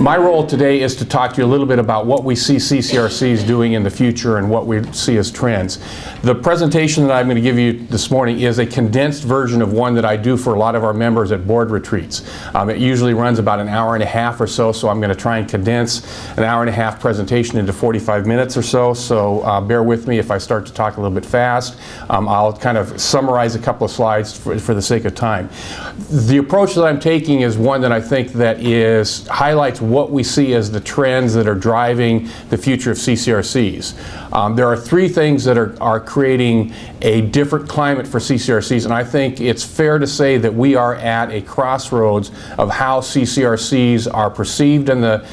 My role today is to talk to you a little bit about what we see CCRCs doing in the future and what we see as trends. The presentation that I'm going to give you this morning is a condensed version of one that I do for a lot of our members at board retreats. It usually runs about an hour and a half or so, so I'm going to try and condense an hour and a half presentation into 45 minutes or so, bear with me if I start to talk a little bit fast. I'll kind of summarize a couple of slides for the sake of time. The approach that I'm taking is one that I think that highlights what we see as the trends that are driving the future of CCRCs. There are three things that are creating a different climate for CCRCs, and I think it's fair to say that we are at a crossroads of how CCRCs are perceived in the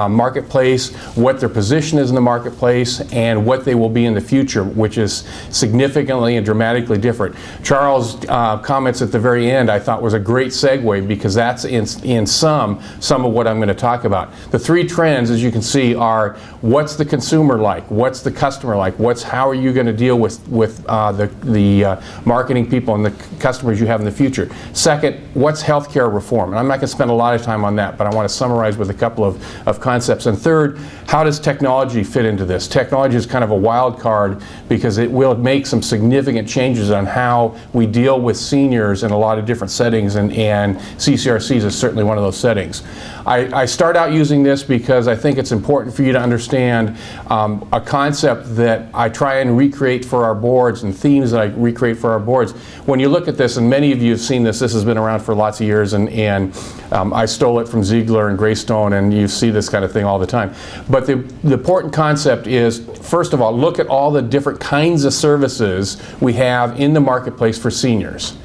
marketplace, what their position is in the marketplace, and what they will be in the future, which is significantly and dramatically different. Charles' comments at the very end I thought was a great segue, because that's in some of what I'm going to talk about. The three trends, as you can see, are what's the consumer like, what's the customer like, how are you going to deal with the marketing people and the customers you have in the future. Second, what's healthcare reform? And I'm not going to spend a lot of time on that, but I want to summarize with a couple of concepts. And third, how does technology fit into this? Technology is kind of a wild card because it will make some significant changes on how we deal with seniors in a lot of different settings, and CCRCs is certainly one of those settings. I start out using this because I think it's important for you to understand a concept that I try and recreate for our boards, and themes that I recreate for our boards. When you look at this, and many of you have seen this has been around for lots of years, and I stole it from Ziegler and Greystone, and you see this kind of thing all the time. But the important concept is, first of all, look at all the different kinds of services we have in the marketplace for seniors.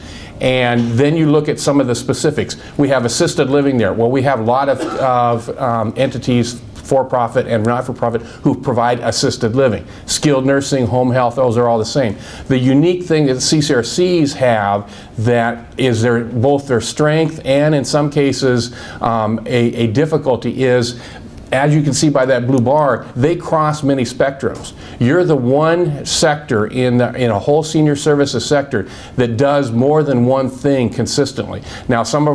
And then you look at some of the specifics. We have assisted living there. Well, we have a lot of entities, for-profit and not-for-profit, who provide assisted living. Skilled nursing, home health, those are all the same. The unique thing that CCRCs have that is both their strength and in some cases a difficulty is, as you can see by that blue bar, they cross many spectrums. You're the one sector in a whole senior services sector that does more than one thing consistently. Now, some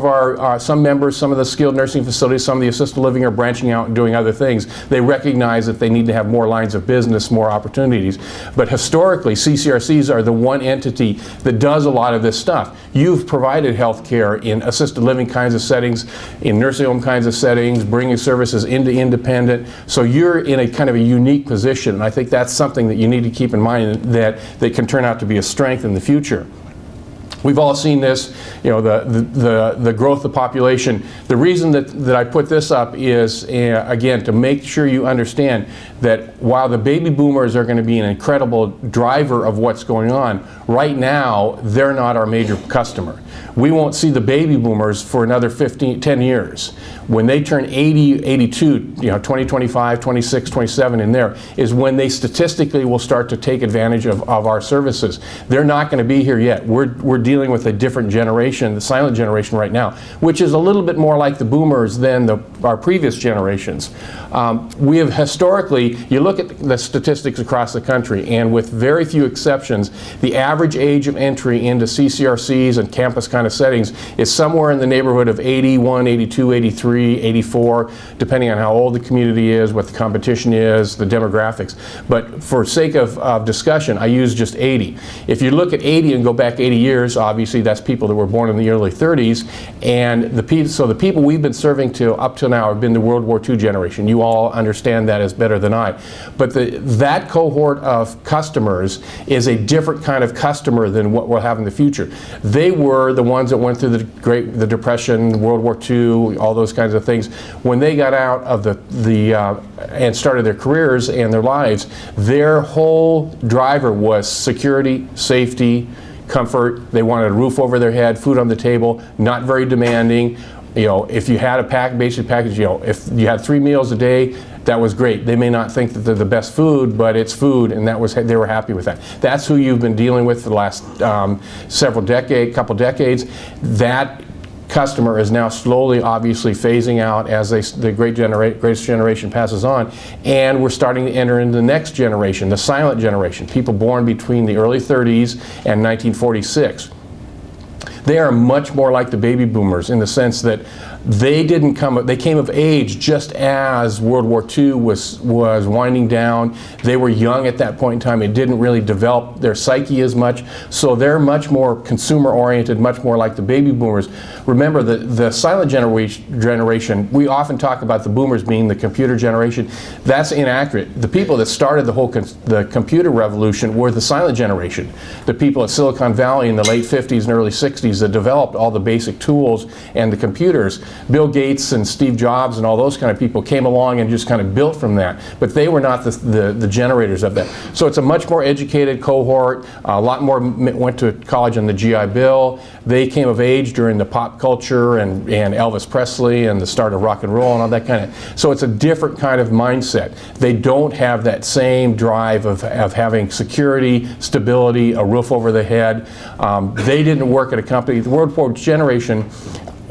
members, some of the skilled nursing facilities, some of the assisted living are branching out and doing other things. They recognize that they need to have more lines of business, more opportunities. But historically, CCRCs are the one entity that does a lot of this stuff. You've provided health care in assisted living kinds of settings, in nursing home kinds of settings, bringing services into independent. So you're in a kind of a unique position, and I think that's something that you need to keep in mind, that can turn out to be a strength in the future. We've all seen this, the growth of population. The reason that I put this up is, again, to make sure you understand that while the baby boomers are going to be an incredible driver of what's going on, right now, they're not our major customer. We won't see the baby boomers for another 10 years. When they turn 80, 82, 2025, 26, 27 in there, is when they statistically will start to take advantage of our services. They're not going to be here yet. We're dealing with a different generation, the silent generation right now, which is a little bit more like the boomers than our previous generations. We have historically, you look at the statistics across the country, and with very few exceptions, the average age of entry into CCRCs and campus kind of settings is somewhere in the neighborhood of 81, 82, 83, 84, depending on how old the community is, what the competition is, the demographics. But for sake of discussion, I use just 80. If you look at 80 and go back 80 years, obviously that's people that were born in the early 30s, and the people we've been serving to up till now have been the World War II generation. You all understand that as better than I. But that cohort of customers is a different kind of customer than what we'll have in the future. They were the ones that went through the Depression, World War II, all those kinds of things. When they got out of and started their careers and their lives, their whole driver was security, safety, comfort. They wanted a roof over their head, food on the table, not very demanding. If you had a basic package, if you had 3 meals a day, that was great. They may not think that they're the best food, but it's food, and they were happy with that. That's who you've been dealing with for the last couple decades. That customer is now slowly, obviously, phasing out as the greatest generation passes on, and we're starting to enter into the next generation, the silent generation, people born between the early 30s and 1946. They are much more like the baby boomers in the sense that They came of age just as World War II was winding down. They were young at that point in time. It didn't really develop their psyche as much, so they're much more consumer oriented, much more like the baby boomers. Remember, the silent generation, we often talk about the boomers being the computer generation. That's inaccurate. The people that started the computer revolution were the silent generation. The people at Silicon Valley in the late 50s and early 60s that developed all the basic tools and the computers. Bill Gates and Steve Jobs and all those kind of people came along and just kind of built from that, but they were not the generators of that. So it's a much more educated cohort. A lot more went to college on the GI Bill. They came of age during the pop culture and Elvis Presley and the start of rock and roll and all that kind of. So it's a different kind of mindset. They don't have that same drive of having security, stability, a roof over the head. They didn't work at a company. The World War generation,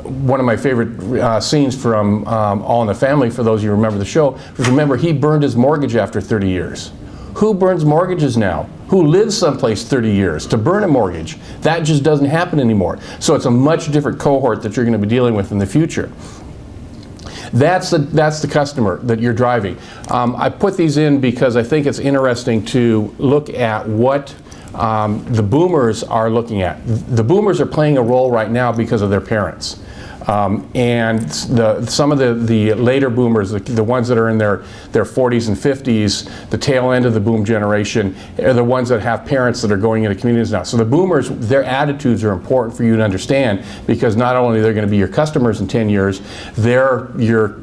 one of my favorite scenes from All in the Family, for those of you who remember the show, was, remember, he burned his mortgage after 30 years. Who burns mortgages now? Who lives someplace 30 years to burn a mortgage? That just doesn't happen anymore. So it's a much different cohort that you're going to be dealing with in the future. That's the customer that you're driving. I put these in because I think it's interesting to look at what the boomers are looking at. The boomers are playing a role right now because of their parents. And some of the later boomers, the ones that are in their 40s and 50s, the tail end of the boom generation, are the ones that have parents that are going into communities now. So the boomers, their attitudes are important for you to understand, because not only they're going to be your customers in 10 years, they're your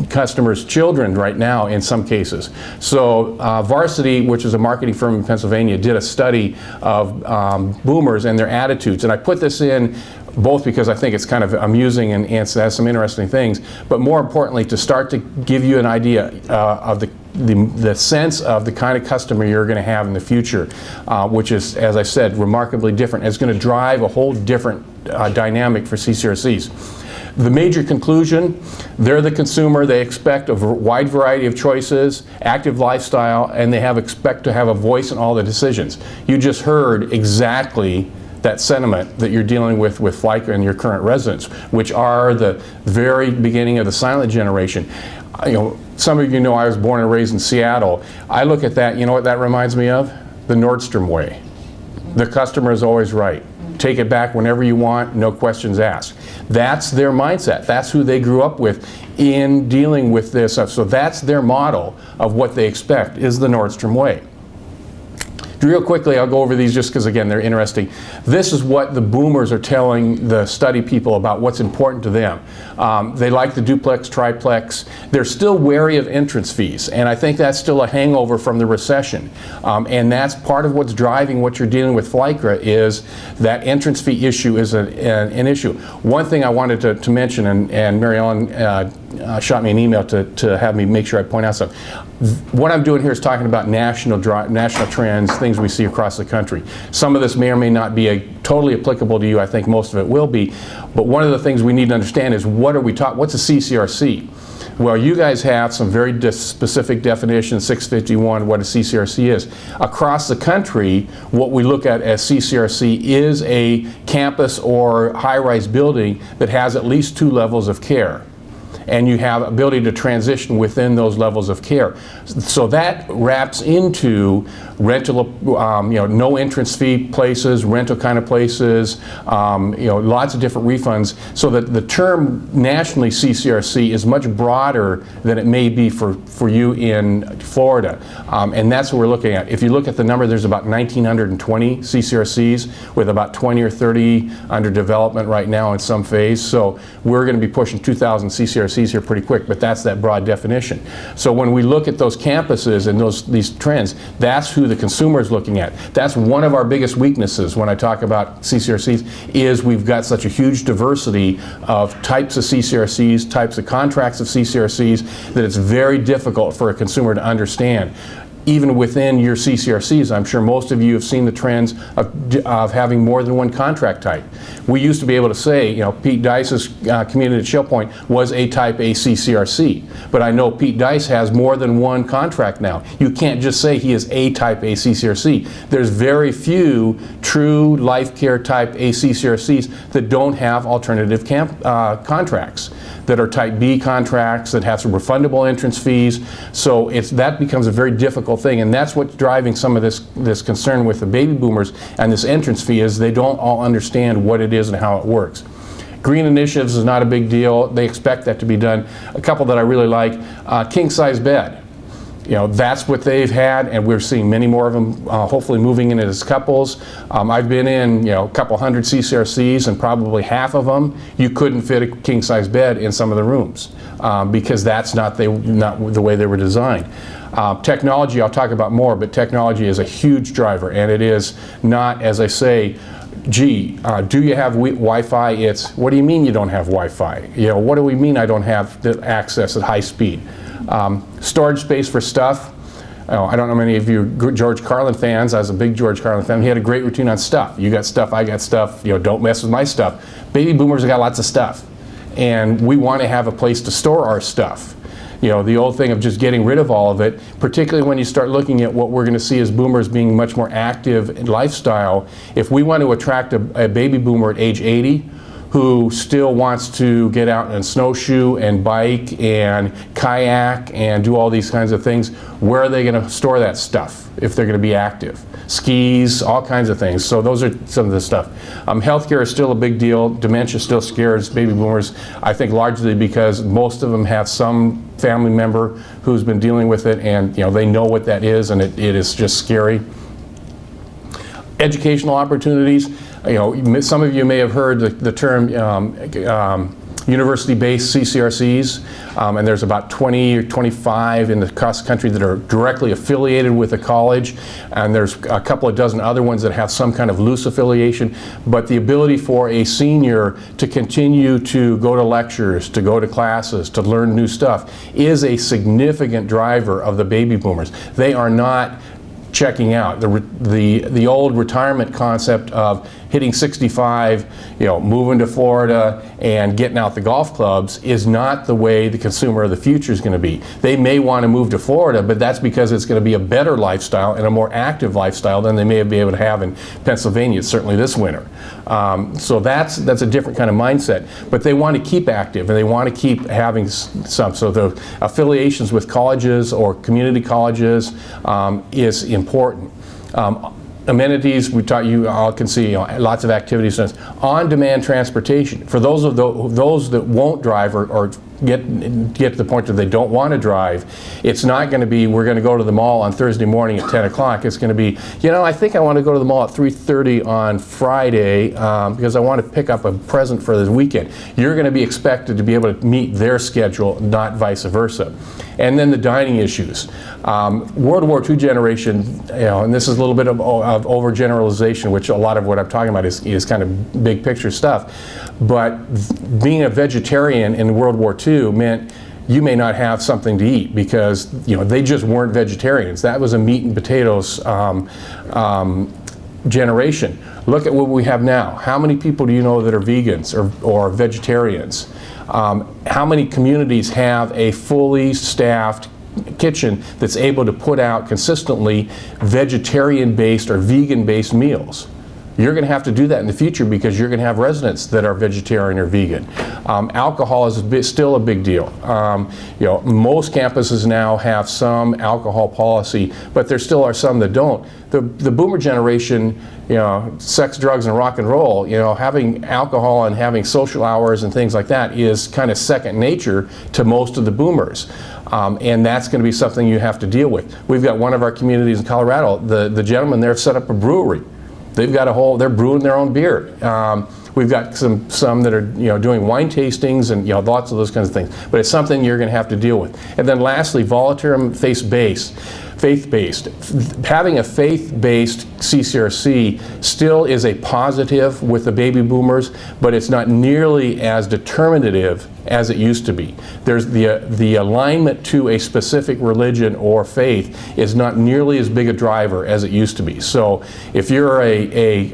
customers' children right now in some cases. So Varsity, which is a marketing firm in Pennsylvania, did a study of boomers and their attitudes. And I put this in both because I think it's kind of amusing and has some interesting things, but more importantly to start to give you an idea of the sense of the kind of customer you're going to have in the future, which is, as I said, remarkably different. It's going to drive a whole different dynamic for CCRCs. The major conclusion, they're the consumer. They expect a wide variety of choices, active lifestyle, and they expect to have a voice in all the decisions. You just heard exactly that sentiment that you're dealing with FLICA and your current residents, which are the very beginning of the silent generation. You know, some of you know I was born and raised in Seattle. I look at that, you know what that reminds me of? The Nordstrom way. The customer is always right. Take it back whenever you want, no questions asked. That's their mindset. That's who they grew up with in dealing with this stuff. So that's their model of what they expect, is the Nordstrom way. Real quickly, I'll go over these just because, again, they're interesting. This is what the boomers are telling the study people about what's important to them. They like the duplex, triplex. They're still wary of entrance fees, and I think that's still a hangover from the recession. And that's part of what's driving what you're dealing with FLICA, is that entrance fee issue is an issue. One thing I wanted to mention, and Mary Ellen shot me an email to have me make sure I point out something. What I'm doing here is talking about national trends, things we see across the country. Some of this may or may not be totally applicable to you. I think most of it will be. But one of the things we need to understand is, what are we talking? What's a CCRC? Well, you guys have some very specific definitions, 651, what a CCRC is. Across the country, what we look at as CCRC is a campus or high-rise building that has at least 2 levels of care. And you have ability to transition within those levels of care. So that wraps into rental, no entrance fee places, rental kind of places, lots of different refunds. So that the term nationally CCRC is much broader than it may be for you in Florida. And that's what we're looking at. If you look at the number, there's about 1,920 CCRCs with about 20 or 30 under development right now in some phase. So we're going to be pushing 2,000 CCRCs here pretty quick, but that's that broad definition. So when we look at those campuses and these trends, that's who the consumer is looking at. That's one of our biggest weaknesses when I talk about CCRCs, is we've got such a huge diversity of types of CCRCs, types of contracts of CCRCs, that it's very difficult for a consumer to understand. even within your CCRCs, I'm sure most of you have seen the trends of having more than one contract type. We used to be able to say, you know, Pete Dice's community at Shell Point was a type A CCRC, but I know Pete Dice has more than one contract now. You can't just say he is a type A CCRC. There's very few true life care type A CCRCs that don't have alternative contracts, that are type B contracts, that have some refundable entrance fees. So that becomes a very difficult thing, and that's what's driving some of this concern with the baby boomers and this entrance fee, is they don't all understand what it is and how it works. Green initiatives is not a big deal. They expect that to be done. A couple that I really like, king size bed. You know, that's what they've had, and we're seeing many more of them hopefully moving in as couples. I've been in, you know, a couple hundred CCRCs, and probably half of them you couldn't fit a king size bed in some of the rooms because that's not the way they were designed. Technology, I'll talk about more, but technology is a huge driver, and it is not, as I say, gee, do you have Wi-Fi? It's, what do you mean you don't have Wi-Fi? You know, what do we mean I don't have the access at high speed? Storage space for stuff. I don't know many of you George Carlin fans. I was a big George Carlin fan. He had a great routine on stuff. You got stuff, I got stuff, you know, don't mess with my stuff. Baby boomers have got lots of stuff, and we want to have a place to store our stuff. You know, the old thing of just getting rid of all of it, particularly when you start looking at what we're going to see as boomers being much more active in lifestyle. If we want to attract a baby boomer at age 80 who still wants to get out and snowshoe and bike and kayak and do all these kinds of things, where are they going to store that stuff if they're going to be active? Skis, all kinds of things. So those are some of the stuff. Healthcare is still a big deal. Dementia still scares baby boomers, I think largely because most of them have some family member who's been dealing with it, and you know, they know what that is, and it is just scary. Educational opportunities. You know, some of you may have heard the term university-based CCRCs, and there's about 20 or 25 across the country that are directly affiliated with a college, and there's a couple of dozen other ones that have some kind of loose affiliation. But the ability for a senior to continue to go to lectures, to go to classes, to learn new stuff is a significant driver of the baby boomers. They are not checking out. The old retirement concept of hitting 65, you know, moving to Florida and getting out the golf clubs is not the way the consumer of the future is going to be. They may want to move to Florida, but that's because it's going to be a better lifestyle and a more active lifestyle than they may be able to have in Pennsylvania, certainly this winter. So that's a different kind of mindset. But they want to keep active, and they want to keep having some. So the affiliations with colleges or community colleges is important. Amenities, we taught you all can see, you know, lots of activities. On-demand transportation for those that won't drive or get to the point that they don't want to drive. It's not going to be, we're going to go to the mall on Thursday morning at 10 o'clock. It's going to be, you know, I think I want to go to the mall at 3:30 on Friday because I want to pick up a present for this weekend. You're going to be expected to be able to meet their schedule, not vice versa. And then the dining issues. World War II generation, you know, and this is a little bit of overgeneralization, which a lot of what I'm talking about is kind of big picture stuff. But being a vegetarian in World War II meant you may not have something to eat because, you know, they just weren't vegetarians. That was a meat and potatoes generation. Look at what we have now. How many people do you know that are vegans or vegetarians? How many communities have a fully staffed kitchen that's able to put out consistently vegetarian-based or vegan-based meals? You're going to have to do that in the future because you're going to have residents that are vegetarian or vegan. Alcohol is still a big deal. You know, most campuses now have some alcohol policy, but there still are some that don't. The boomer generation, you know, sex, drugs, and rock and roll, you know, having alcohol and having social hours and things like that is kind of second nature to most of the boomers. And that's going to be something you have to deal with. We've got one of our communities in Colorado, the gentleman there set up a brewery. They've got they're brewing their own beer. We've got some that are, you know, doing wine tastings and, you know, lots of those kinds of things. But it's something you're going to have to deal with. And then lastly, voluntary face-based. faith-based. Having a faith-based CCRC still is a positive with the baby boomers, but it's not nearly as determinative as it used to be. There's the alignment to a specific religion or faith is not nearly as big a driver as it used to be. So if you're a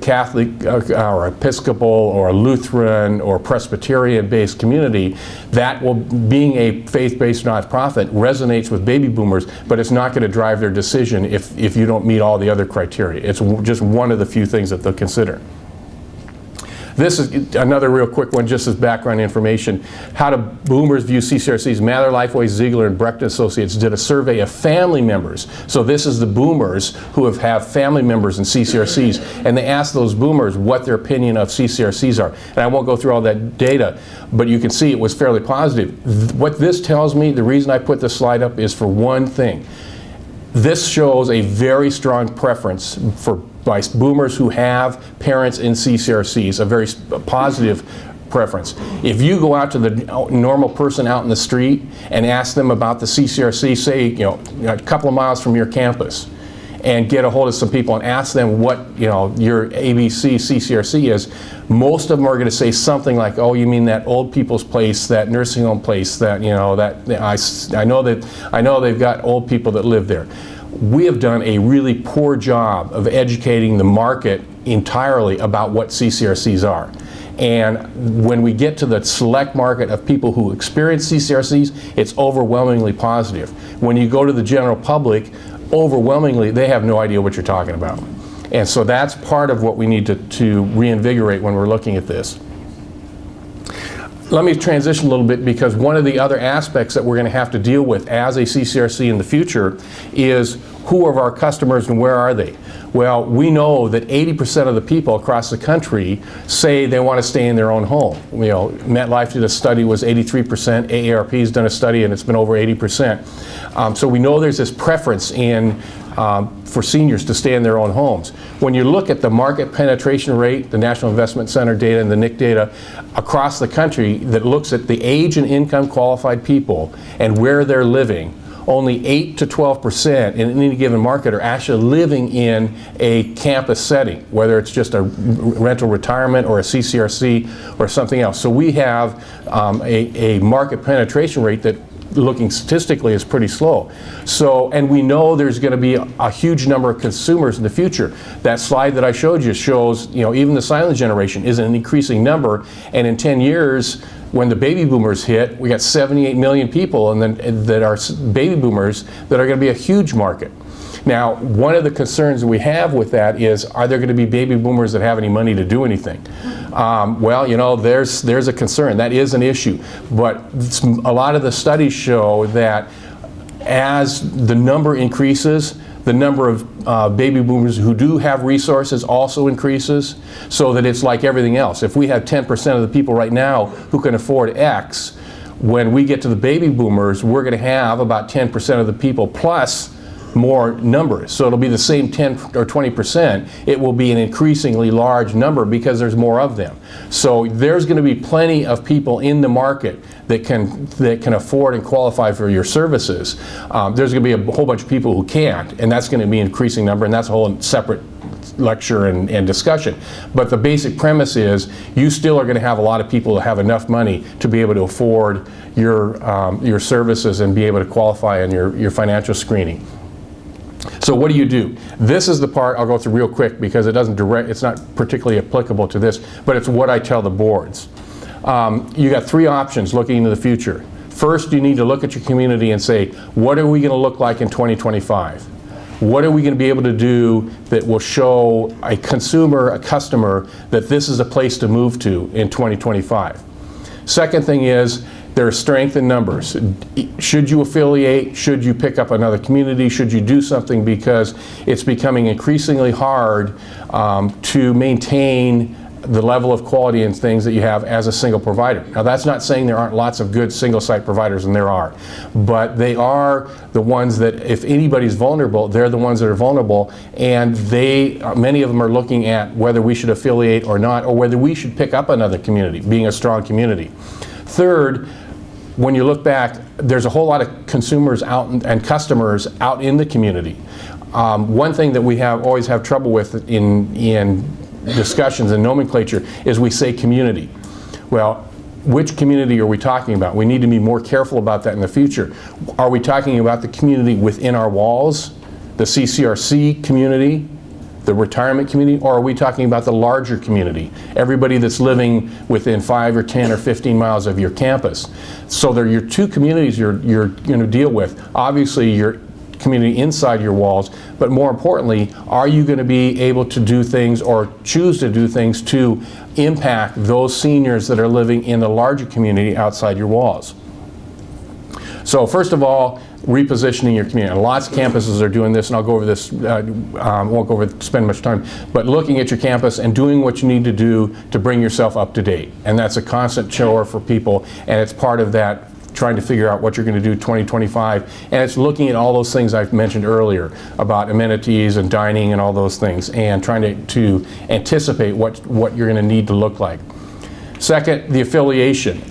Catholic or Episcopal or a Lutheran or Presbyterian-based community, being a faith-based nonprofit resonates with baby boomers, but it's not going to drive their decision if you don't meet all the other criteria. It's just one of the few things that they'll consider. This is another real quick one, just as background information. How do boomers view CCRCs? Mather, Lifeway, Ziegler, and Brecht Associates did a survey of family members. So this is the boomers who have family members in CCRCs, and they asked those boomers what their opinion of CCRCs are. And I won't go through all that data, but you can see it was fairly positive. What this tells me, the reason I put this slide up is for one thing. This shows a very strong preference by boomers who have parents in CCRCs, a very positive preference. If you go out to the normal person out in the street and ask them about the CCRC, say a couple of miles from your campus, and get a hold of some people and ask them what your ABC CCRC is, most of them are going to say something like, "Oh, you mean that old people's place, that nursing home place, that I know they've got old people that live there." We have done a really poor job of educating the market entirely about what CCRCs are. And when we get to the select market of people who experience CCRCs, it's overwhelmingly positive. When you go to the general public, overwhelmingly, they have no idea what you're talking about. And so that's part of what we need to reinvigorate when we're looking at this. Let me transition a little bit, because one of the other aspects that we're going to have to deal with as a CCRC in the future is who are our customers and where are they? Well, we know that 80% of the people across the country say they want to stay in their own home. MetLife did a study, was 83%. AARP's done a study, and it's been over 80%. So we know there's this preference for seniors to stay in their own homes. When you look at the market penetration rate, the National Investment Center data and the NIC data across the country that looks at the age and income qualified people and where they're living, only 8 to 12% in any given market are actually living in a campus setting, whether it's just a rental retirement or a CCRC or something else. So we have a market penetration rate that, looking statistically, is pretty slow. So, and we know there's going to be a huge number of consumers in the future. That slide that I showed you shows, even the silent generation is an increasing number, and in 10 years, when the baby boomers hit, we got 78 million people that are baby boomers that are going to be a huge market. Now, one of the concerns we have with that is, are there going to be baby boomers that have any money to do anything? Well, there's a concern. That is an issue. But a lot of the studies show that as the number increases, the number of baby boomers who do have resources also increases, so that it's like everything else. If we have 10% of the people right now who can afford X, when we get to the baby boomers, we're going to have about 10% of the people plus more numbers. So it'll be the same 10 or 20%. It will be an increasingly large number because there's more of them. So there's going to be plenty of people in the market that can afford and qualify for your services. There's going to be a whole bunch of people who can't, and that's going to be an increasing number, and that's a whole separate lecture and discussion. But the basic premise is you still are going to have a lot of people that have enough money to be able to afford your services and be able to qualify on your financial screening. So what do? This is the part I'll go through real quick, because it's not particularly applicable to this, but it's what I tell the boards. You got three options looking into the future. First, you need to look at your community and say, what are we going to look like in 2025? What are we going to be able to do that will show a customer, that this is a place to move to in 2025? Second thing is, there's strength in numbers. Should you affiliate? Should you pick up another community? Should you do something? Because it's becoming increasingly hard to maintain the level of quality and things that you have as a single provider. Now, that's not saying there aren't lots of good single site providers, and there are, but they are the ones that, if anybody's vulnerable, they're the ones that are vulnerable, and many of them are looking at whether we should affiliate or not, or whether we should pick up another community, being a strong community. Third, when you look back, there's a whole lot of consumers out and customers out in the community. One thing that we always have trouble with in discussions and nomenclature is we say community. Well, which community are we talking about? We need to be more careful about that in the future. Are we talking about the community within our walls, the CCRC community, the retirement community, or are we talking about the larger community? Everybody that's living within 5 or 10 or 15 miles of your campus. So there are your two communities you're going to deal with. Obviously your community inside your walls, but more importantly, are you going to be able to do things or choose to do things to impact those seniors that are living in the larger community outside your walls? So first of all, repositioning your community. Lots of campuses are doing this, and I'll go over this, won't go over spend much time, but looking at your campus and doing what you need to do to bring yourself up to date. And that's a constant chore for people, and it's part of that trying to figure out what you're going to do 2025, and it's looking at all those things I've mentioned earlier about amenities and dining and all those things, and trying to anticipate what you're going to need to look like. Second, the affiliation.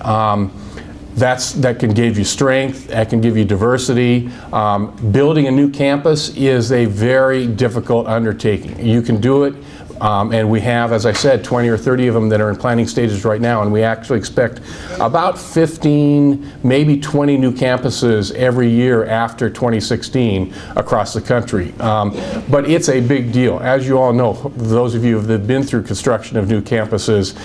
That can give you strength, that can give you diversity. Building a new campus is a very difficult undertaking. You can do it, and we have, as I said, 20 or 30 of them that are in planning stages right now, and we actually expect about 15, maybe 20 new campuses every year after 2016 across the country. But it's a big deal. As you all know, those of you who have been through construction of new campuses,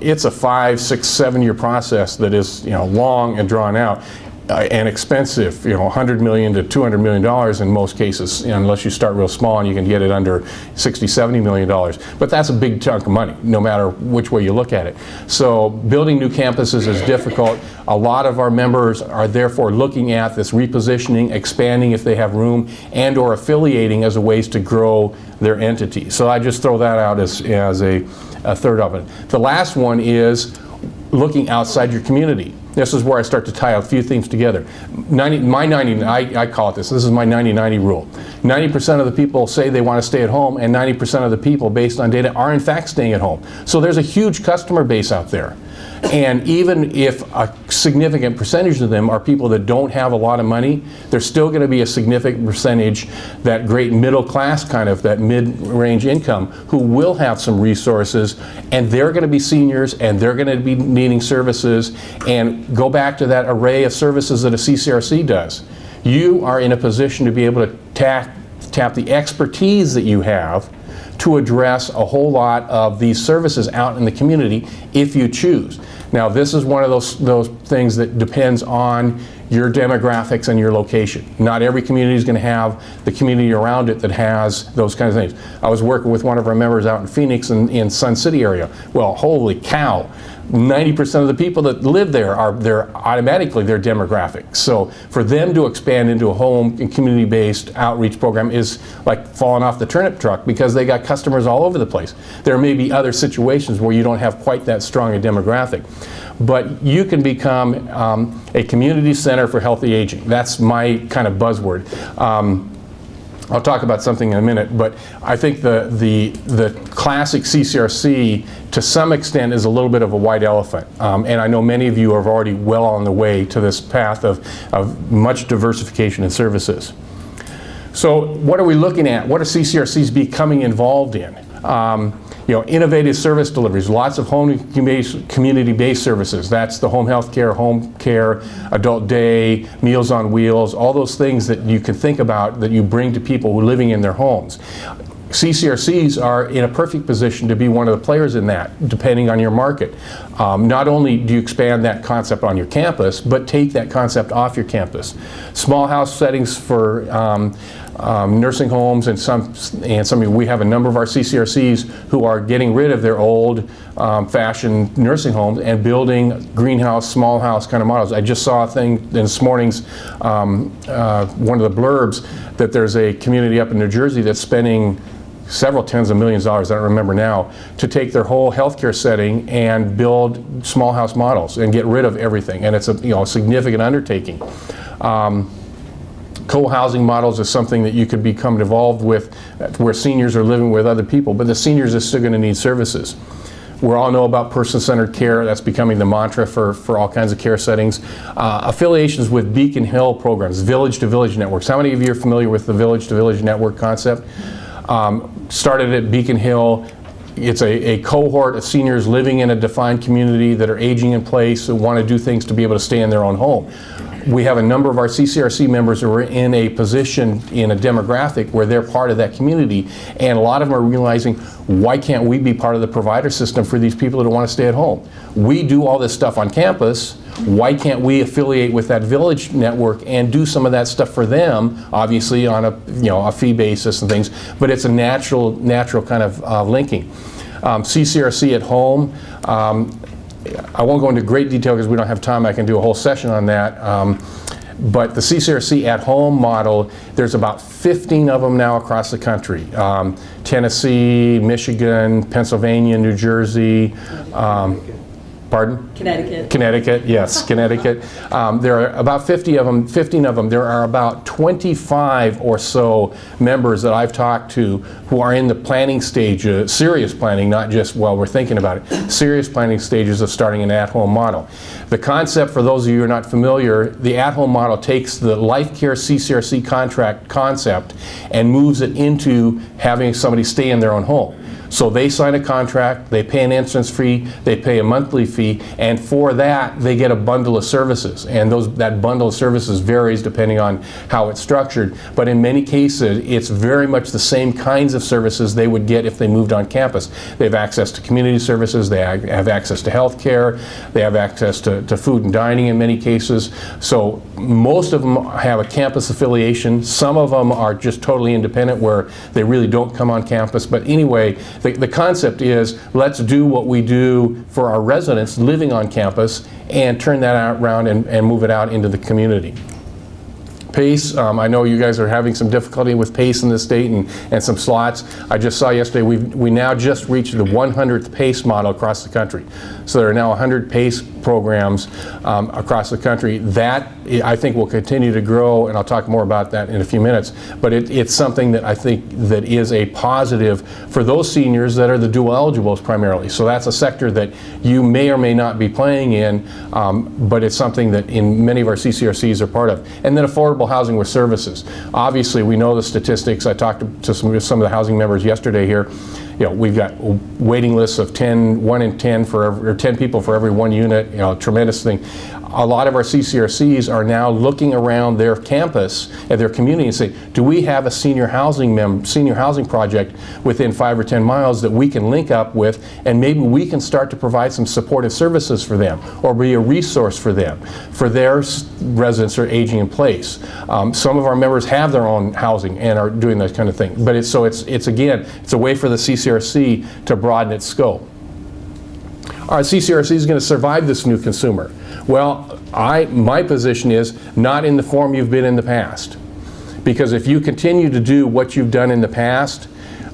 it's a 5, 6, 7-year process that is, long and drawn out. And expensive, $100 million to $200 million in most cases, unless you start real small and you can get it under $60, $70 million. But that's a big chunk of money, no matter which way you look at it. So building new campuses is difficult. A lot of our members are therefore looking at this repositioning, expanding if they have room, and or affiliating as a ways to grow their entity. So I just throw that out as a third of it. The last one is looking outside your community. This is where I start to tie a few things together. I call it this is my 90-90 rule. 90% of the people say they want to stay at home, and 90% of the people, based on data, are in fact staying at home. So there's a huge customer base out there. And even if a significant percentage of them are people that don't have a lot of money, there's still going to be a significant percentage, that great middle class kind of, that mid-range income, who will have some resources, and they're going to be seniors, and they're going to be needing services. And go back to that array of services that a CCRC does. You are in a position to be able to tap the expertise that you have to address a whole lot of these services out in the community if you choose. Now, this is one of those things that depends on your demographics and your location. Not every community is going to have the community around it that has those kinds of things. I was working with one of our members out in Phoenix in Sun City area. Well, holy cow. 90% of the people that live there they're automatically their demographics. So for them to expand into a home and community-based outreach program is like falling off the turnip truck, because they got customers all over the place. There may be other situations where you don't have quite that strong a demographic. But you can become a community center for healthy aging. That's my kind of buzzword. I'll talk about something in a minute, but I think the classic CCRC, to some extent, is a little bit of a white elephant. And I know many of you are already well on the way to this path of much diversification in services. So what are we looking at? What are CCRCs becoming involved in? Innovative service deliveries, lots of home community-based services. That's the home health care, adult day, Meals on Wheels, all those things that you can think about that you bring to people who are living in their homes. CCRCs are in a perfect position to be one of the players in that, depending on your market. Not only do you expand that concept on your campus, but take that concept off your campus. Small house settings for nursing homes, and we have a number of our CCRCs who are getting rid of their old fashioned nursing homes and building greenhouse, small house kind of models. I just saw a thing in this morning's one of the blurbs that there's a community up in New Jersey that's spending several tens of millions of dollars, I don't remember now, to take their whole healthcare setting and build small house models and get rid of everything. And it's a significant undertaking. Co-housing models is something that you could become involved with, where seniors are living with other people, but the seniors are still going to need services. We all know about person-centered care. That's becoming the mantra for all kinds of care settings. Affiliations with Beacon Hill programs, village-to-village networks. How many of you are familiar with the village-to-village network concept? Started at Beacon Hill. It's a cohort of seniors living in a defined community that are aging in place, who want to do things to be able to stay in their own home. We have a number of our CCRC members who are in a position, in a demographic where they're part of that community, and a lot of them are realizing, why can't we be part of the provider system for these people that want to stay at home? We do all this stuff on campus. Why can't we affiliate with that village network and do some of that stuff for them, obviously on a fee basis and things, but it's a natural kind of linking. CCRC at home. I won't go into great detail because we don't have time. I can do a whole session on that. But the CCRC at home model, there's about 15 of them now across the country. Tennessee, Michigan, Pennsylvania, New Jersey. Pardon? Connecticut. Connecticut, yes, Connecticut. There are about 15 of them. There are about 25 or so members that I've talked to who are in the planning stage, serious planning, not just, well, we're thinking about it, serious planning stages of starting an at-home model. The concept, for those of you who are not familiar, the at-home model takes the Life Care CCRC contract concept and moves it into having somebody stay in their own home. So they sign a contract, they pay an entrance fee, they pay a monthly fee, and for that they get a bundle of services. And that bundle of services varies depending on how it's structured, but in many cases it's very much the same kinds of services they would get if they moved on campus. They have access to community services, they have access to health care, they have access to food and dining in many cases. So most of them have a campus affiliation. Some of them are just totally independent where they really don't come on campus, but anyway, the concept is, let's do what we do for our residents living on campus and turn that around and move it out into the community. PACE, I know you guys are having some difficulty with PACE in the state and some slots. I just saw yesterday we now just reached the 100th PACE model across the country. So there are now 100 PACE programs across the country. That, I think, will continue to grow, and I'll talk more about that in a few minutes. But it's something that I think that is a positive for those seniors that are the dual eligibles primarily. So that's a sector that you may or may not be playing in, but it's something that in many of our CCRCs are part of. And then affordable housing with services. Obviously, we know the statistics. I talked to some of the housing members yesterday here. We've got waiting lists of 1 in 10 or 10 people for every one unit. Tremendous thing. A lot of our CCRCs are now looking around their campus and their community and say, do we have a senior housing project within 5 or 10 miles that we can link up with, and maybe we can start to provide some supportive services for them or be a resource for them, for their residents who are aging in place. Some of our members have their own housing and are doing that kind of thing. But it's a way for the CCRC to broaden its scope. Our CCRC is going to survive this new consumer. Well, my position is not in the form you've been in the past. Because if you continue to do what you've done in the past,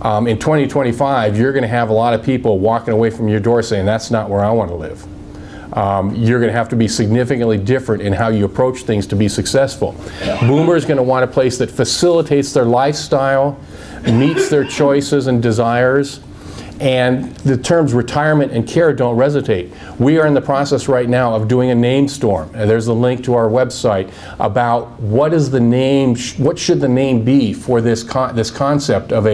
in 2025, you're going to have a lot of people walking away from your door saying, that's not where I want to live. You're going to have to be significantly different in how you approach things to be successful. Boomer is going to want a place that facilitates their lifestyle, meets their choices and desires, and the terms retirement and care don't resonate. We are in the process right now of doing a name storm, and there's a link to our website about what is the name, what should the name be for this concept of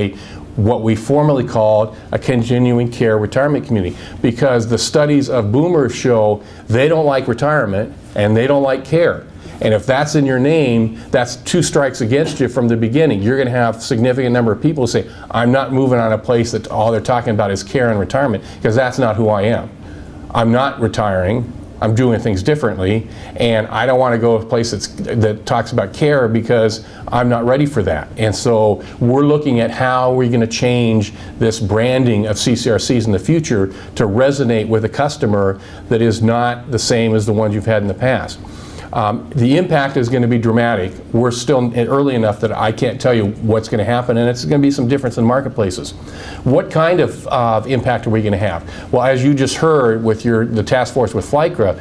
what we formerly called a continuing care retirement community, because the studies of boomers show they don't like retirement and they don't like care. And if that's in your name, that's 2 strikes against you from the beginning. You're going to have a significant number of people say, I'm not moving on a place that all they're talking about is care and retirement, because that's not who I am. I'm not retiring. I'm doing things differently, and I don't want to go to a place that talks about care because I'm not ready for that. And so we're looking at how we're going to change this branding of CCRCs in the future to resonate with a customer that is not the same as the ones you've had in the past. The impact is going to be dramatic. We're still early enough that I can't tell you what's going to happen, and it's going to be some difference in marketplaces. What kind of impact are we going to have? Well, as you just heard with the task force with FLICRA,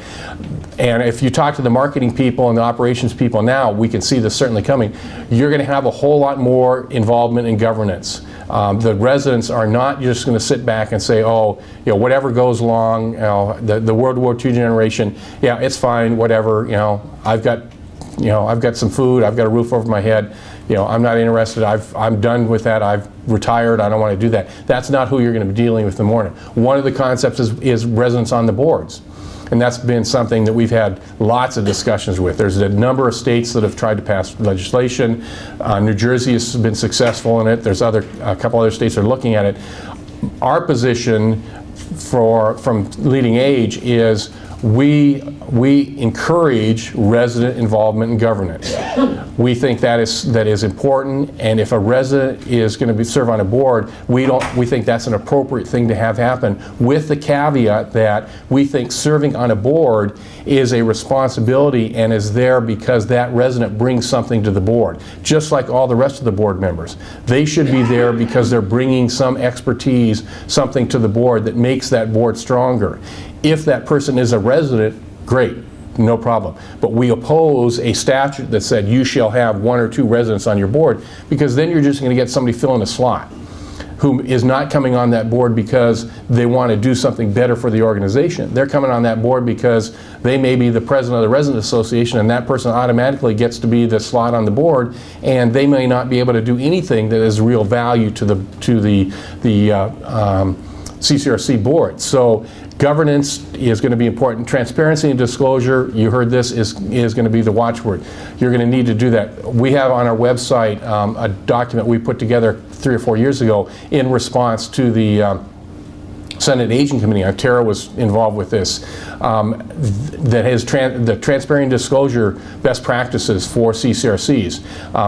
and if you talk to the marketing people and the operations people now, we can see this certainly coming. You're going to have a whole lot more involvement in governance. The residents are not just going to sit back and say, oh, you know, whatever goes along, you know, the World War II generation, yeah, it's fine, whatever, you know, I've got some food, I've got a roof over my head, you know, I'm not interested, I'm done with that, I've retired, I don't want to do that. That's not who you're going to be dealing with in the morning. One of the concepts is residents on the boards. And that's been something that we've had lots of discussions with. There's a number of states that have tried to pass legislation. New Jersey has been successful in it. There's a couple other states that are looking at it. Our position from Leading Age is we encourage resident involvement in governance. We think that is important, and if a resident is going to be serve on a board, we think that's an appropriate thing to have happen, with the caveat that we think serving on a board is a responsibility and is there because that resident brings something to the board, just like all the rest of the board members. They should be there because they're bringing some expertise, something to the board that makes that board stronger. If that person is a resident, great, no problem. But we oppose a statute that said you shall have 1 or 2 residents on your board, because then you're just going to get somebody filling a slot who is not coming on that board because they want to do something better for the organization. They're coming on that board because they may be the president of the resident association, and that person automatically gets to be the slot on the board, and they may not be able to do anything that is real value to the CCRC board. So governance is going to be important. Transparency and disclosure, you heard this, is going to be the watchword. You're going to need to do that. We have on our website a document we put together 3 or 4 years ago in response to the Senate Aging Committee. Tara was involved with this. That has the transparency and disclosure best practices for CCRCs.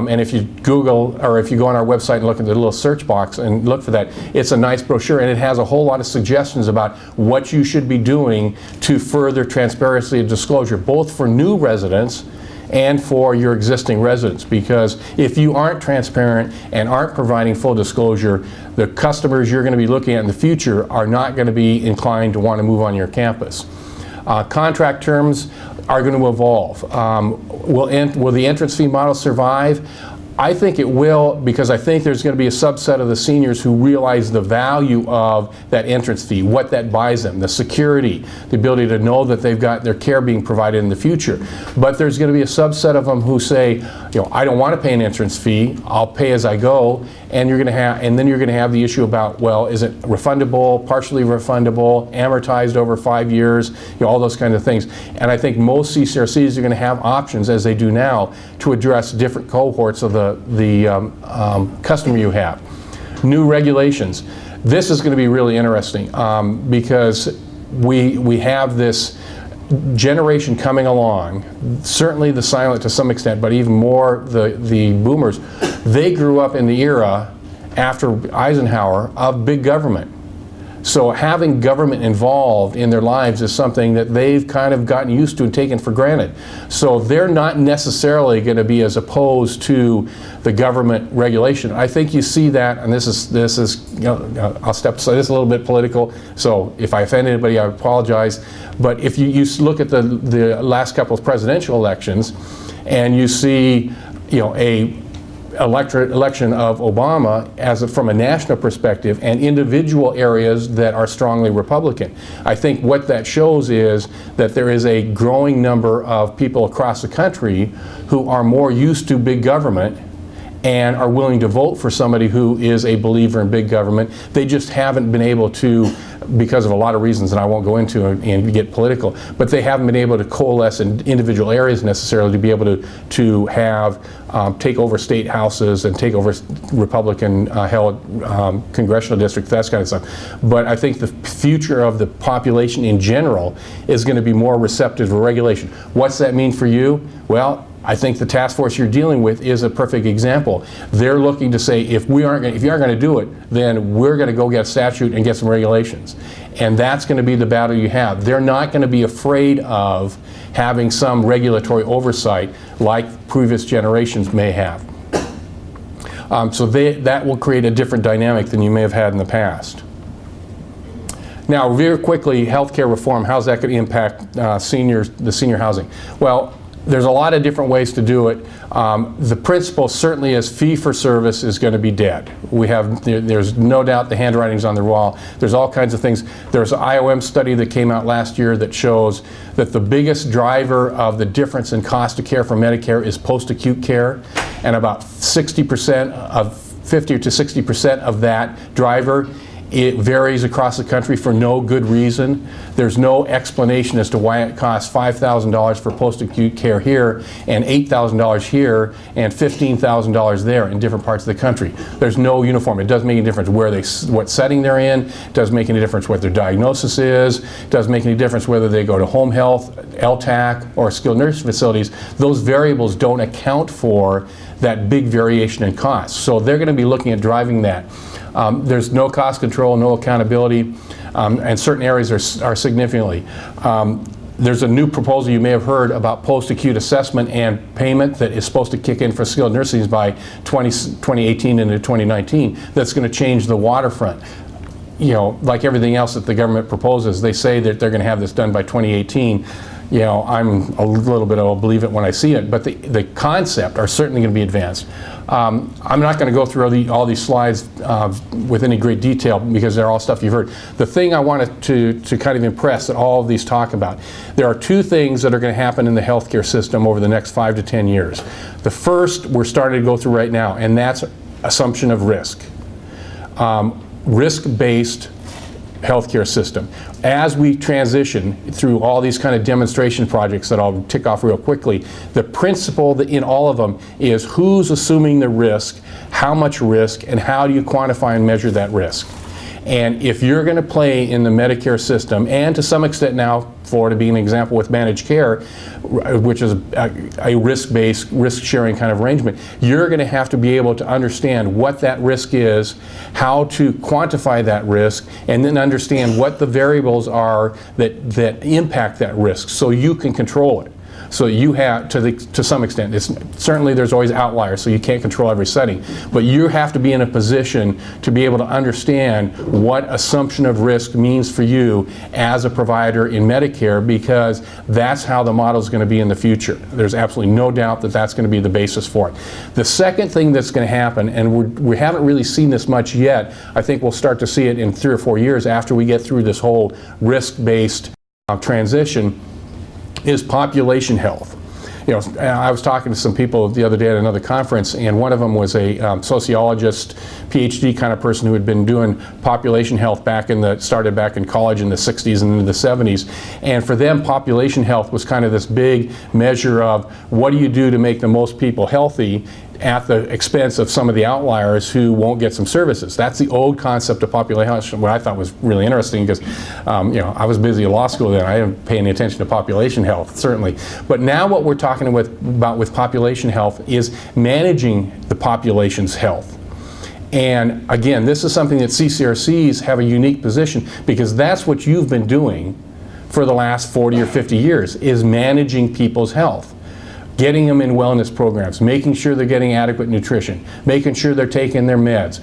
And if you Google, or if you go on our website and look at the little search box and look for that, it's a nice brochure, and it has a whole lot of suggestions about what you should be doing to further transparency and disclosure, both for new residents and for your existing residents. Because if you aren't transparent and aren't providing full disclosure, the customers you're going to be looking at in the future are not going to be inclined to want to move on your campus. Contract terms are going to evolve. Will the entrance fee model survive? I think it will, because I think there's going to be a subset of the seniors who realize the value of that entrance fee, what that buys them, the security, the ability to know that they've got their care being provided in the future. But there's going to be a subset of them who say, you know, I don't want to pay an entrance fee, I'll pay as I go, and then you're going to have the issue about, well, is it refundable, partially refundable, amortized over 5 years, you know, all those kinds of things. And I think most CCRCs are going to have options, as they do now, to address different cohorts of the customer you have. New regulations. This is going to be really interesting because we have this generation coming along, certainly the silent to some extent, but even more the boomers. They grew up in the era after Eisenhower of big government. So having government involved in their lives is something that they've kind of gotten used to and taken for granted. So they're not necessarily going to be as opposed to the government regulation. I think you see that, and this is you know, I'll step aside. This is a little bit political, so if I offend anybody, I apologize. But if you look at the last couple of presidential elections, and you see, you know, election of Obama from a national perspective, and individual areas that are strongly Republican. I think what that shows is that there is a growing number of people across the country who are more used to big government and are willing to vote for somebody who is a believer in big government. They just haven't been able to, because of a lot of reasons that I won't go into and get political, but they haven't been able to coalesce in individual areas necessarily to be able to have take over state houses and take over Republican held congressional districts, that kind of stuff. But I think the future of the population in general is going to be more receptive to regulation. What's that mean for you? Well, I think the task force you're dealing with is a perfect example. They're looking to say, if you aren't going to do it, then we're going to go get a statute and get some regulations. And that's going to be the battle you have. They're not going to be afraid of having some regulatory oversight like previous generations may have. So that will create a different dynamic than you may have had in the past. Now, very quickly, healthcare reform, how's that going to impact the senior housing? Well, there's a lot of different ways to do it. The principle certainly is fee-for-service is going to be dead. There's no doubt the handwriting's on the wall. There's all kinds of things. There's an IOM study that came out last year that shows that the biggest driver of the difference in cost of care for Medicare is post-acute care, and about 60% of 50 to 60% of that driver, it varies across the country for no good reason. There's no explanation as to why it costs $5,000 for post-acute care here and $8,000 here and $15,000 there in different parts of the country. There's no uniform. It doesn't make any difference what setting they're in. It doesn't make any difference what their diagnosis is. It doesn't make any difference whether they go to home health, LTAC, or skilled nursing facilities. Those variables don't account for that big variation in cost. So they're going to be looking at driving that. There's no cost control, no accountability, and certain areas are significantly. There's a new proposal you may have heard about post-acute assessment and payment that is supposed to kick in for skilled nursing by 2018 into 2019. That's going to change the waterfront. You know, like everything else that the government proposes, they say that they're going to have this done by 2018. You know, I'm a little bit, I'll believe it when I see it, but the concept are certainly going to be advanced. I'm not going to go through all these slides with any great detail because they're all stuff you've heard. The thing I wanted to kind of impress that all of these talk about, there are two things that are going to happen in the healthcare system over the next 5 to 10 years. The first we're starting to go through right now, and that's assumption of risk. Risk-based healthcare system. As we transition through all these kind of demonstration projects that I'll tick off real quickly, the principle that in all of them is who's assuming the risk, how much risk, and how do you quantify and measure that risk. And if you're going to play in the Medicare system, and to some extent now, Florida being an example with managed care, which is a risk-based, risk-sharing kind of arrangement, you're going to have to be able to understand what that risk is, how to quantify that risk, and then understand what the variables are that impact that risk so you can control it. So you have, to some extent, certainly there's always outliers, so you can't control every setting, but you have to be in a position to be able to understand what assumption of risk means for you as a provider in Medicare, because that's how the model is going to be in the future. There's absolutely no doubt that that's going to be the basis for it. The second thing that's going to happen, and we haven't really seen this much yet, I think we'll start to see it in 3 or 4 years after we get through this whole risk-based transition, is population health. You know, I was talking to some people the other day at another conference, and one of them was a sociologist, PhD kind of person who had been doing population health started back in college in the 60s and into the 70s. And for them, population health was kind of this big measure of what do you do to make the most people healthy at the expense of some of the outliers who won't get some services. That's the old concept of population health, what I thought was really interesting because you know, I was busy at law school then. I didn't pay any attention to population health, certainly. But now what we're talking about with population health is managing the population's health. And again, this is something that CCRCs have a unique position because that's what you've been doing for the last 40 or 50 years, is managing people's health. Getting them in wellness programs, making sure they're getting adequate nutrition, making sure they're taking their meds.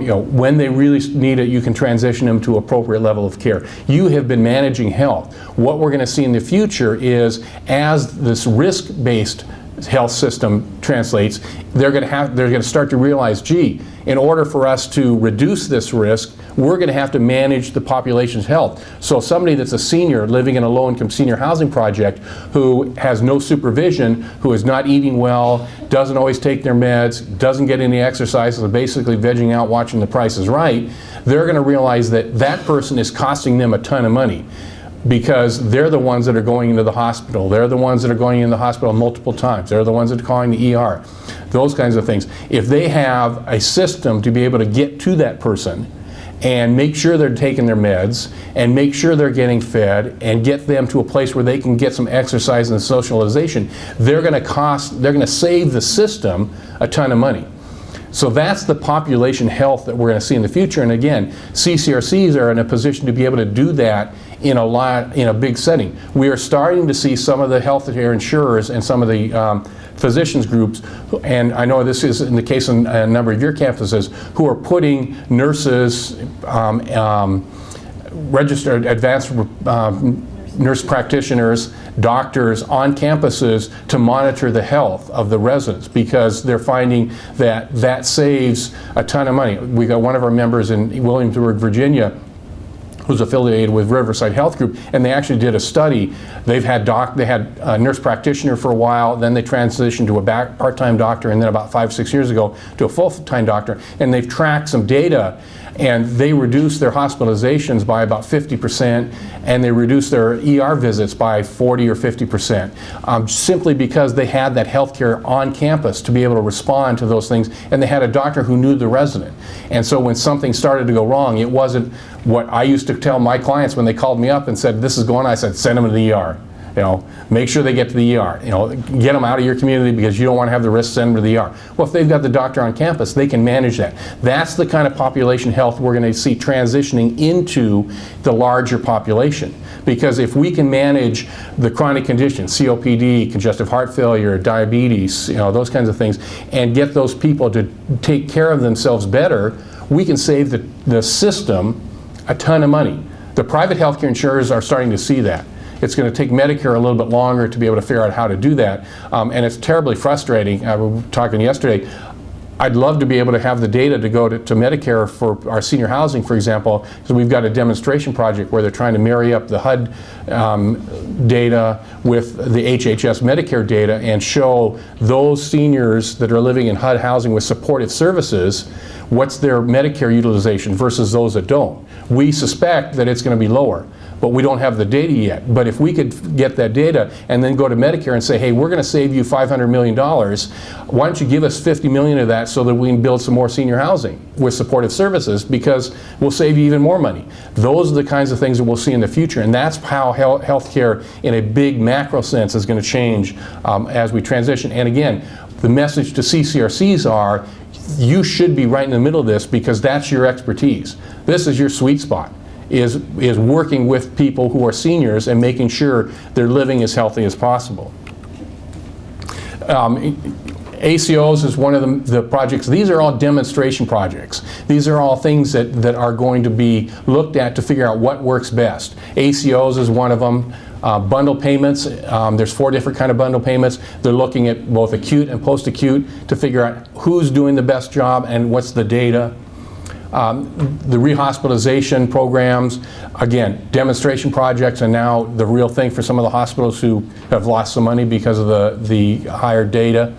You know, when they really need it, you can transition them to appropriate level of care. You have been managing health. What we're going to see in the future is, as this risk-based health system translates, they're going to start to realize, gee, in order for us to reduce this risk, we're going to have to manage the population's health. So somebody that's a senior living in a low-income senior housing project who has no supervision, who is not eating well, doesn't always take their meds, doesn't get any exercise, so basically vegging out watching The Price is Right, they're going to realize that that person is costing them a ton of money, because they're the ones that are going into the hospital. They're the ones that are going into the hospital multiple times. They're the ones that are calling the ER. Those kinds of things. If they have a system to be able to get to that person and make sure they're taking their meds and make sure they're getting fed and get them to a place where they can get some exercise and socialization, they're going to save the system a ton of money. So that's the population health that we're going to see in the future. And again, CCRCs are in a position to be able to do that in a big setting. We are starting to see some of the healthcare insurers and some of the physicians groups, and I know this is in the case on a number of your campuses, who are putting nurses, registered advanced nurse practitioners, doctors on campuses to monitor the health of the residents, because they're finding that that saves a ton of money. We got one of our members in Williamsburg, Virginia, who's affiliated with Riverside Health Group, and they actually did a study. They had a nurse practitioner for a while, then they transitioned to a part-time doctor, and then about 5-6 years ago to a full-time doctor, and they've tracked some data, and they reduced their hospitalizations by about 50%, and they reduced their ER visits by 40 or 50%, simply because they had that healthcare on campus to be able to respond to those things, and they had a doctor who knew the resident. And so when something started to go wrong, it wasn't what I used to tell my clients when they called me up and said, this is going on. I said, send them to the ER. Make sure they get to the ER. Get them out of your community, because you don't want to have the risk, send them to the ER. Well, if they've got the doctor on campus, they can manage that. That's the kind of population health we're going to see transitioning into the larger population. Because if we can manage the chronic conditions, COPD, congestive heart failure, diabetes, those kinds of things, and get those people to take care of themselves better, we can save the system a ton of money. The private healthcare insurers are starting to see that. It's going to take Medicare a little bit longer to be able to figure out how to do that, and it's terribly frustrating. We were talking yesterday. I'd love to be able to have the data to go to Medicare for our senior housing, for example, because we've got a demonstration project where they're trying to marry up the HUD data with the HHS Medicare data and show those seniors that are living in HUD housing with supportive services, what's their Medicare utilization versus those that don't. We suspect that it's going to be lower, but we don't have the data yet. But if we could get that data and then go to Medicare and say, hey, we're going to save you $500 million, why don't you give us $50 million of that so that we can build some more senior housing with supportive services, because we'll save you even more money. Those are the kinds of things that we'll see in the future, and that's how healthcare in a big macro sense is going to change as we transition. And again, the message to CCRCs are, you should be right in the middle of this, because that's your expertise. This is your sweet spot, is working with people who are seniors and making sure they're living as healthy as possible. ACOs is one of the projects. These are all demonstration projects. These are all things that are going to be looked at to figure out what works best. ACOs is one of them. Bundle payments, there's 4 different kind of bundle payments. They're looking at both acute and post-acute to figure out who's doing the best job and what's the data. The rehospitalization programs, again, demonstration projects, and now the real thing for some of the hospitals who have lost some money because of the higher data.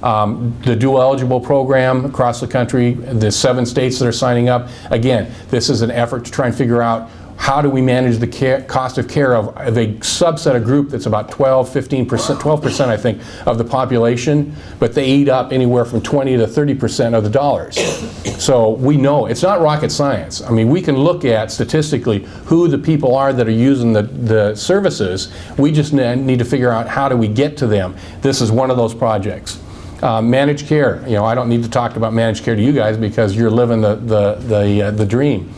The dual eligible program across the country, the 7 states that are signing up. Again, this is an effort to try and figure out, how do we manage the cost of care of a subset of group that's about 12% I think, of the population, but they eat up anywhere from 20 to 30% of the dollars. So we know it's not rocket science. I mean, we can look at statistically who the people are that are using the services. We just need to figure out, how do we get to them. This is one of those projects. Managed care. I don't need to talk about managed care to you guys, because you're living the dream.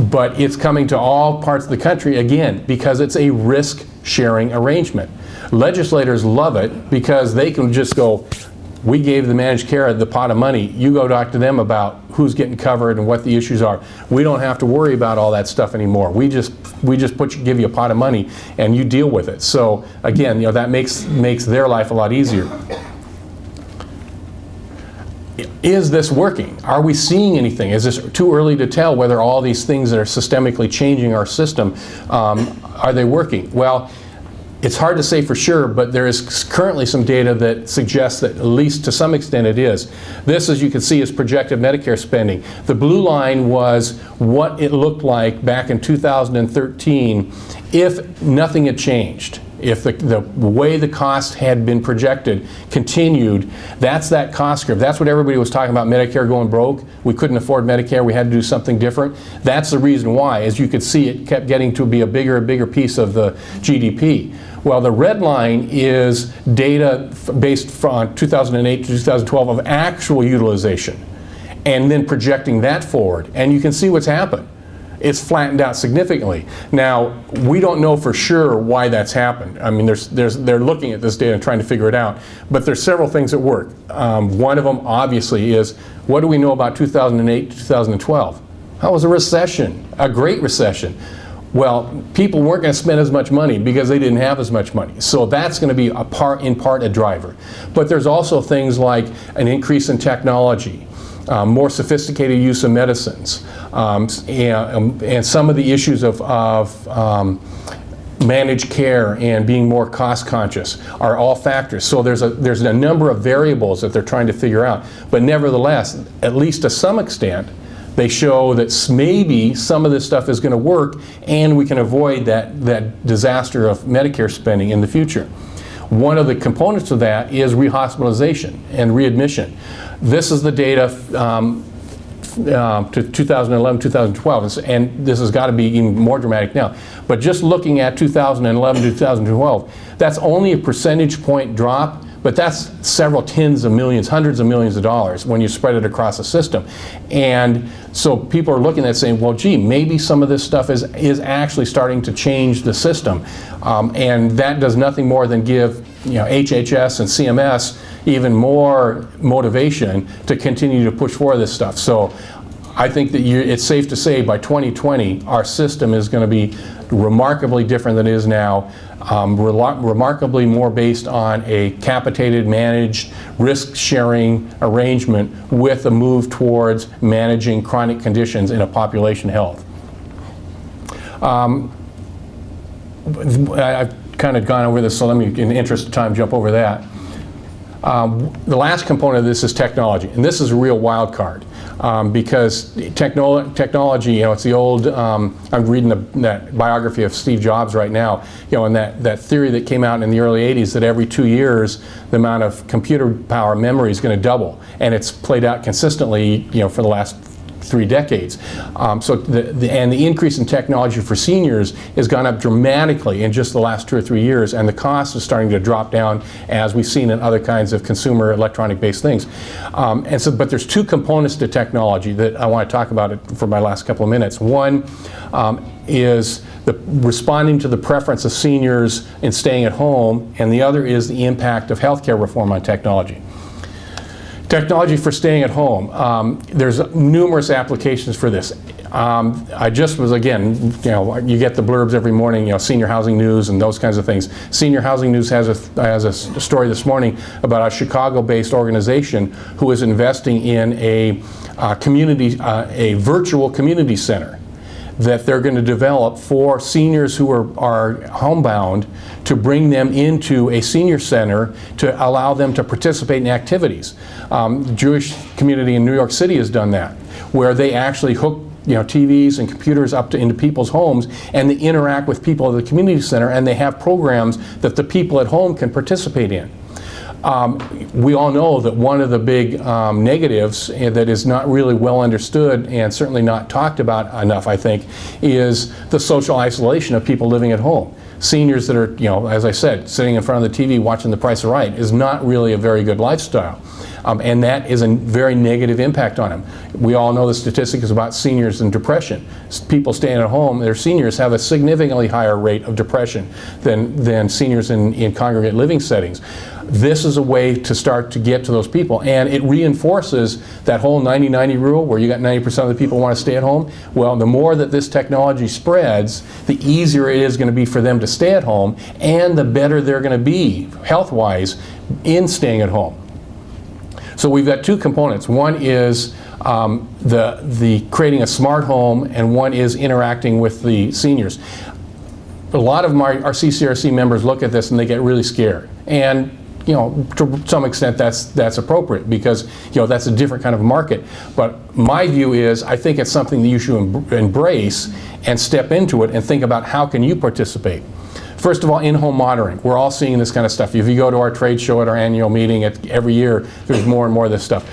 But it's coming to all parts of the country, again, because it's a risk-sharing arrangement. Legislators love it, because they can just go, we gave the managed care the pot of money, you go talk to them about who's getting covered and what the issues are. We don't have to worry about all that stuff anymore. We just give you a pot of money and you deal with it. So again, that makes their life a lot easier. Is this working? Are we seeing anything? Is this too early to tell whether all these things that are systemically changing our system, are they working? Well, it's hard to say for sure, but there is currently some data that suggests that at least to some extent it is. This, as you can see, is projected Medicare spending. The blue line was what it looked like back in 2013 if nothing had changed. If the way the cost had been projected continued, that's that cost curve. That's what everybody was talking about, Medicare going broke. We couldn't afford Medicare, we had to do something different. That's the reason why. As you could see, it kept getting to be a bigger and bigger piece of the GDP. Well, the red line is data based from 2008 to 2012 of actual utilization, and then projecting that forward. And you can see what's happened. It's flattened out significantly. Now, we don't know for sure why that's happened. I mean, they're looking at this data and trying to figure it out. But there's several things that work. One of them, obviously, is what do we know about 2008 to 2012? That was a recession, a great recession. Well, people weren't going to spend as much money because they didn't have as much money. So that's going to be in part a driver. But there's also things like an increase in technology, more sophisticated use of medicines, and some of the issues of managed care and being more cost conscious are all factors. So there's a number of variables that they're trying to figure out. But nevertheless, at least to some extent, they show that maybe some of this stuff is going to work and we can avoid that disaster of Medicare spending in the future. One of the components of that is rehospitalization and readmission. This is the data to 2011, 2012, and this has got to be even more dramatic now. But just looking at 2011 to 2012, that's only a percentage point drop, but that's several tens of millions, hundreds of millions of dollars when you spread it across a system. And so people are looking at saying, well, gee, maybe some of this stuff is actually starting to change the system. And that does nothing more than give HHS and CMS even more motivation to continue to push for this stuff. So I think that it's safe to say by 2020, our system is going to be remarkably different than it is now. Remarkably more based on a capitated, managed, risk-sharing arrangement with a move towards managing chronic conditions in a population health. I've kind of gone over this, so let me, in the interest of time, jump over that. The last component of this is technology, and this is a real wild card. Because technology, it's the old, I'm reading that biography of Steve Jobs right now, and that theory that came out in the early 80s that every 2 years the amount of computer power memory is going to double, and it's played out consistently, for the last 3 decades. So the increase in technology for seniors has gone up dramatically in just the last 2 or 3 years, and the cost is starting to drop down as we've seen in other kinds of consumer electronic-based things. But there's 2 components to technology that I want to talk about it for my last couple of minutes. One is responding to the preference of seniors in staying at home, and the other is the impact of healthcare reform on technology. Technology for staying at home. There's numerous applications for this. I just was, again, you get the blurbs every morning, Senior Housing News and those kinds of things. Senior Housing News has a story this morning about a Chicago-based organization who is investing in a virtual community center that they're going to develop for seniors who are homebound, to bring them into a senior center to allow them to participate in activities. The Jewish community in New York City has done that, where they actually hook TVs and computers up into people's homes, and they interact with people at the community center, and they have programs that the people at home can participate in. We all know that one of the big negatives that is not really well understood and certainly not talked about enough, I think, is the social isolation of people living at home. Seniors that are, as I said, sitting in front of the TV watching The Price is Right is not really a very good lifestyle. And that is a very negative impact on them. We all know the statistics about seniors and depression. People staying at home, their seniors have a significantly higher rate of depression than seniors in congregate living settings. This is a way to start to get to those people, and it reinforces that whole 90-90 rule where you got 90% of the people want to stay at home. Well, the more that this technology spreads, the easier it is going to be for them to stay at home, and the better they're going to be health-wise in staying at home. So we've got 2 components. One is the creating a smart home, and one is interacting with the seniors. A lot of our CCRC members look at this and they get really scared. And to some extent that's appropriate, because that's a different kind of market. But my view is, I think it's something that you should embrace and step into it and think about how can you participate. First of all, in-home monitoring. We're all seeing this kind of stuff. If you go to our trade show at our annual meeting, every year there's more and more of this stuff.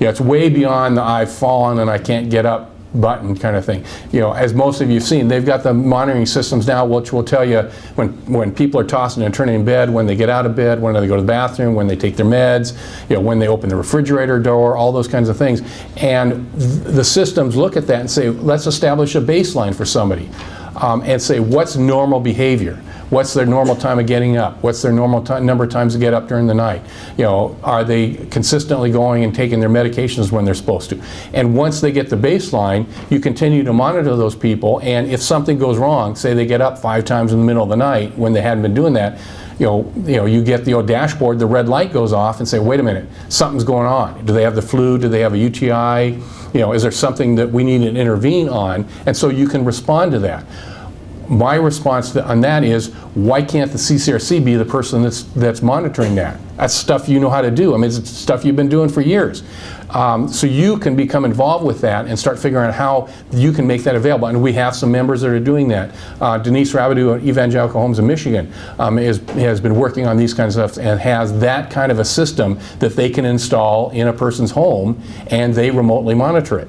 It's way beyond the I've fallen and I can't get up button kind of thing. As most of you have seen, they've got the monitoring systems now which will tell you when people are tossing and turning in bed, when they get out of bed, when they go to the bathroom, when they take their meds, when they open the refrigerator door, all those kinds of things. And the systems look at that and say, let's establish a baseline for somebody. And say, what's normal behavior? What's their normal time of getting up? What's their normal number of times to get up during the night? You know, are they consistently going and taking their medications when they're supposed to? And once they get the baseline, you continue to monitor those people, and if something goes wrong, say they get up 5 times in the middle of the night when they hadn't been doing that, you get the old dashboard, the red light goes off and say, wait a minute, something's going on. Do they have the flu? Do they have a UTI? Is there something that we need to intervene on? And so you can respond to that. My response on that is, why can't the CCRC be the person that's monitoring that? That's stuff you know how to do. I mean, it's stuff you've been doing for years. So you can become involved with that and start figuring out how you can make that available. And we have some members that are doing that. Denise Rabideau at Evangelical Homes in Michigan has been working on these kinds of stuff and has that kind of a system that they can install in a person's home, and they remotely monitor it.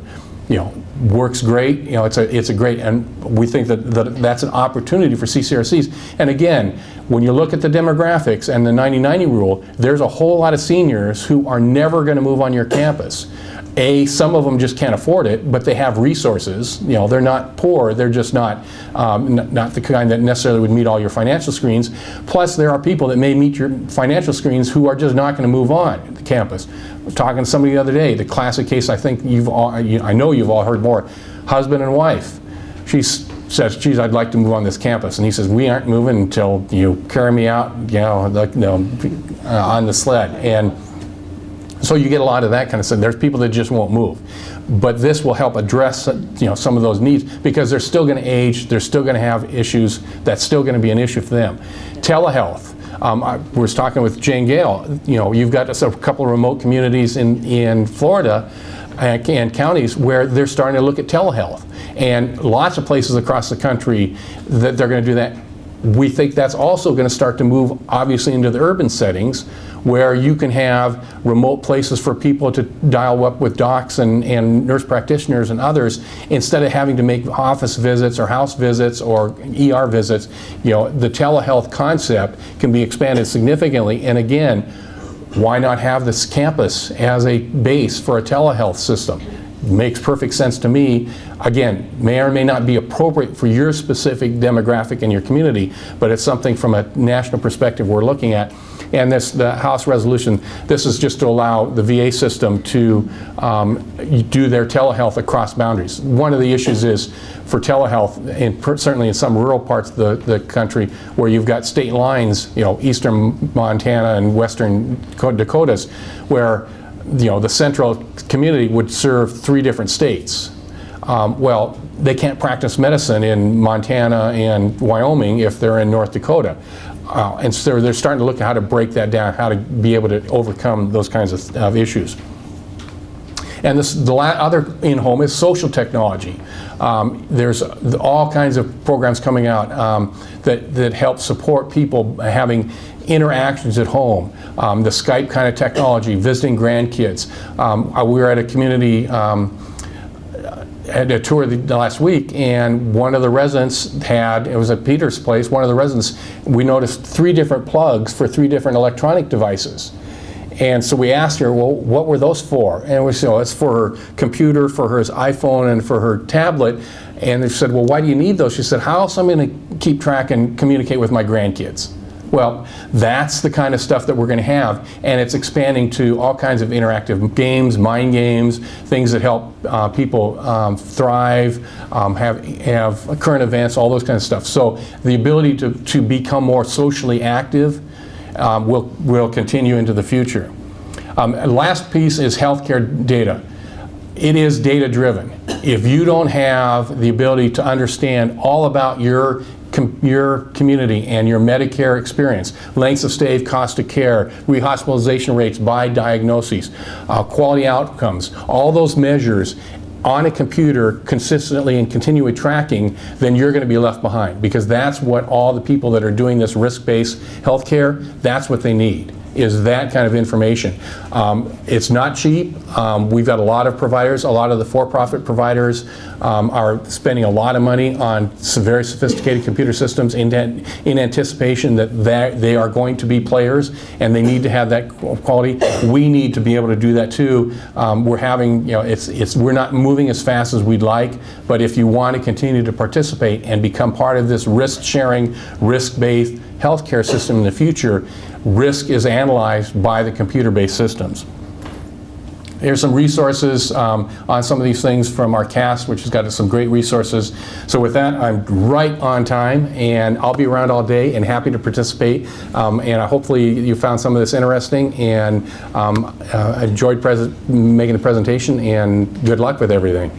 Works great. It's a great, and we think that's an opportunity for CCRCs. And again, when you look at the demographics and the 90-90 rule, there's a whole lot of seniors who are never going to move on your campus. Some of them just can't afford it, but they have resources. They're not poor. They're just not the kind that necessarily would meet all your financial screens. Plus, there are people that may meet your financial screens who are just not going to move on the campus. I was talking to somebody the other day. The classic case, I think I know you've all heard more. Husband and wife. She says, "Geez, I'd like to move on this campus," and he says, "We aren't moving until you carry me out, on the sled." And so you get a lot of that kind of stuff. There's people that just won't move. But this will help address some of those needs, because they're still going to age, they're still going to have issues, that's still going to be an issue for them. Telehealth. I was talking with Jane Gale. You've got a couple of remote communities in Florida and counties where they're starting to look at telehealth. And lots of places across the country that they're going to do that. We think that's also going to start to move, obviously, into the urban settings, where you can have remote places for people to dial up with docs and nurse practitioners and others, instead of having to make office visits or house visits or ER visits. The telehealth concept can be expanded significantly. And again, why not have this campus as a base for a telehealth system? Makes perfect sense to me. Again, may or may not be appropriate for your specific demographic in your community, but it's something from a national perspective we're looking at. And the House resolution, this is just to allow the VA system to do their telehealth across boundaries. One of the issues is for telehealth, and certainly in some rural parts of the country, where you've got state lines, eastern Montana and western Dakotas, where the central community would serve 3 different states. Well, they can't practice medicine in Montana and Wyoming if they're in North Dakota. And so they're starting to look at how to break that down, how to be able to overcome those kinds of issues. And the other in-home is social technology. There's all kinds of programs coming out that help support people having interactions at home. The Skype kind of technology, visiting grandkids. We were at a community at a tour the last week, and one of the residents it was at Peter's place, one of the residents, we noticed 3 different plugs for 3 different electronic devices. And so we asked her, well, what were those for? And we said, it's for her computer, for her iPhone, and for her tablet. And they said, well, why do you need those? She said, how else am I going to keep track and communicate with my grandkids? Well, that's the kind of stuff that we're going to have, and it's expanding to all kinds of interactive games, mind games, things that help people thrive, have current events, all those kinds of stuff. So the ability to become more socially active will continue into the future. Last piece is healthcare data. It is data driven. If you don't have the ability to understand all about your community and your Medicare experience, lengths of stay, cost of care, rehospitalization rates by diagnoses, quality outcomes, all those measures on a computer consistently and continually tracking, then you're going to be left behind, because that's what all the people that are doing this risk-based healthcare, that's what they need. is that kind of information. It's not cheap. We've got a lot of providers. A lot of the for-profit providers are spending a lot of money on some very sophisticated computer systems in anticipation that they are going to be players, and they need to have that quality. We need to be able to do that too. We're having, we're not moving as fast as we'd like, but if you want to continue to participate and become part of this risk-sharing, risk-based healthcare system in the future, risk is analyzed by the computer-based systems. Here's some resources on some of these things from our cast, which has got some great resources. So with that, I'm right on time, and I'll be around all day and happy to participate. And hopefully you found some of this interesting, and enjoyed making the presentation, and good luck with everything.